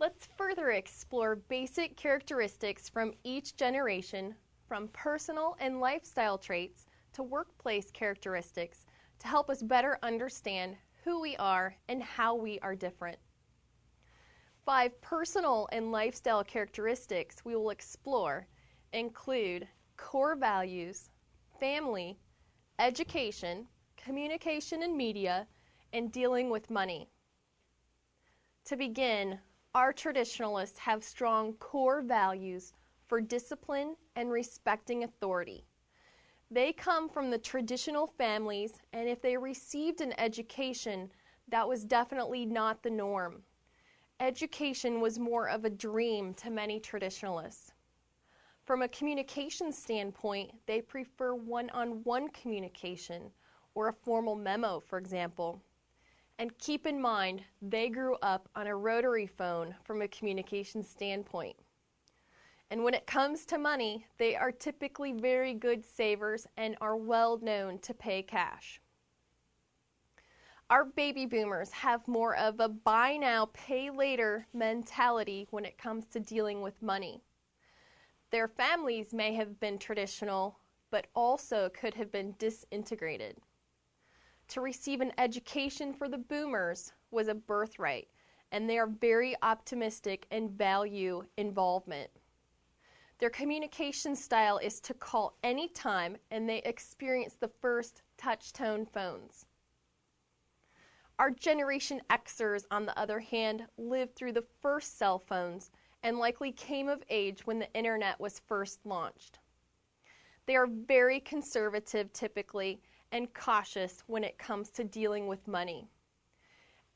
Let's further explore basic characteristics from each generation, from personal and lifestyle traits to workplace characteristics, to help us better understand who we are and how we are different. 5 personal and lifestyle characteristics we will explore include core values, family, education, communication and media, and dealing with money. To begin, our traditionalists have strong core values for discipline and respecting authority. They come from the traditional families, and if they received an education, that was definitely not the norm. Education was more of a dream to many traditionalists. From a communication standpoint, they prefer one-on-one communication or a formal memo, for example. And keep in mind, they grew up on a rotary phone from a communication standpoint. And when it comes to money, they are typically very good savers and are well known to pay cash. Our baby boomers have more of a buy now, pay later mentality when it comes to dealing with money. Their families may have been traditional, but also could have been disintegrated. To receive an education for the boomers was a birthright, and they are very optimistic and value involvement. Their communication style is to call anytime, and they experience the first touch-tone phones. Our Generation Xers, on the other hand, lived through the first cell phones and likely came of age when the internet was first launched. They are very conservative typically and cautious when it comes to dealing with money.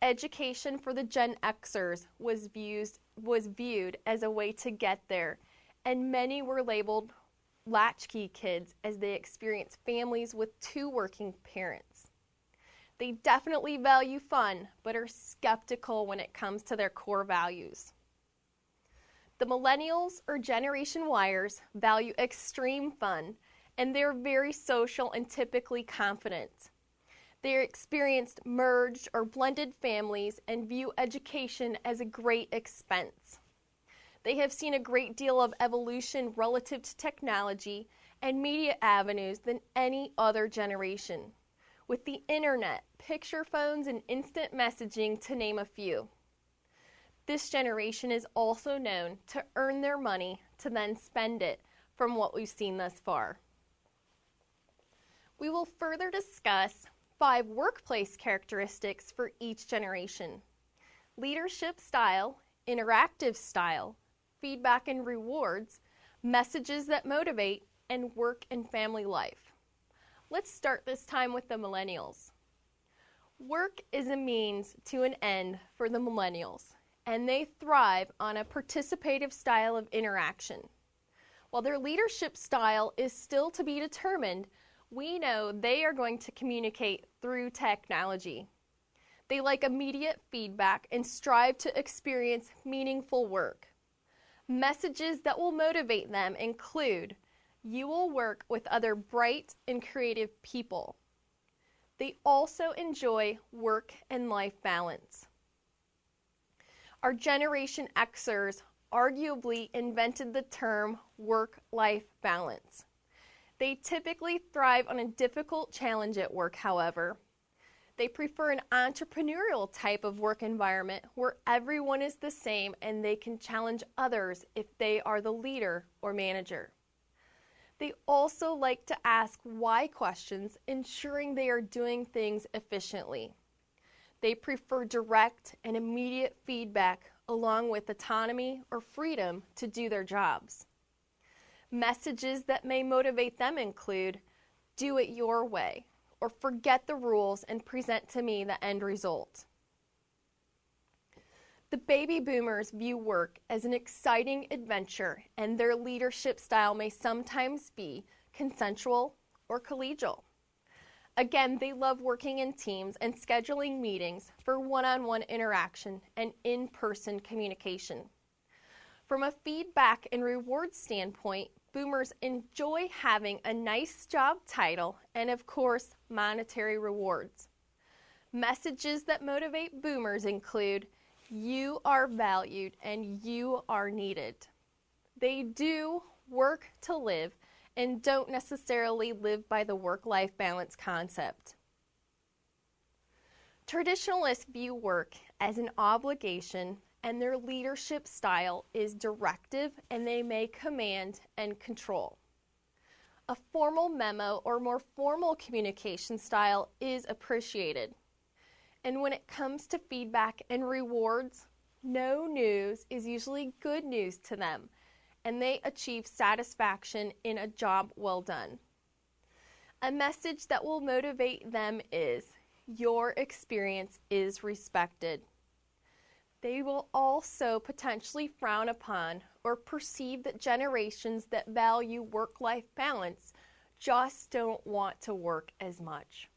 Education for the Gen Xers was viewed as a way to get there, and many were labeled latchkey kids as they experienced families with 2 working parents. They definitely value fun, but are skeptical when it comes to their core values. The Millennials, or Generation Yers, value extreme fun, and they're very social and typically confident. They experienced merged or blended families and view education as a great expense. They have seen a great deal of evolution relative to technology and media avenues than any other generation, with the internet, picture phones, and instant messaging to name a few. This generation is also known to earn their money to then spend it from what we've seen thus far. We will further discuss 5 workplace characteristics for each generation: leadership style, interactive style, feedback and rewards, messages that motivate, and work and family life. Let's start this time with the Millennials. Work is a means to an end for the Millennials, and they thrive on a participative style of interaction. While their leadership style is still to be determined, we know they are going to communicate through technology. They like immediate feedback and strive to experience meaningful work. Messages that will motivate them include, you will work with other bright and creative people. They also enjoy work and life balance. Our Generation Xers arguably invented the term work-life balance. They typically thrive on a difficult challenge at work, however. They prefer an entrepreneurial type of work environment where everyone is the same and they can challenge others if they are the leader or manager. They also like to ask why questions, ensuring they are doing things efficiently. They prefer direct and immediate feedback along with autonomy or freedom to do their jobs. Messages that may motivate them include, do it your way, or forget the rules and present to me the end result. The baby boomers view work as an exciting adventure, and their leadership style may sometimes be consensual or collegial. Again, they love working in teams and scheduling meetings for one-on-one interaction and in-person communication. From a feedback and reward standpoint, boomers enjoy having a nice job title and, of course, monetary rewards. Messages that motivate boomers include, You are valued and you are needed. They do work to live and don't necessarily live by the work-life balance concept. Traditionalists view work as an obligation, and their leadership style is directive, and they may command and control. A formal memo or more formal communication style is appreciated. And when it comes to feedback and rewards, no news is usually good news to them, and they achieve satisfaction in a job well done. A message that will motivate them is, your experience is respected. They will also potentially frown upon or perceive that generations that value work-life balance just don't want to work as much.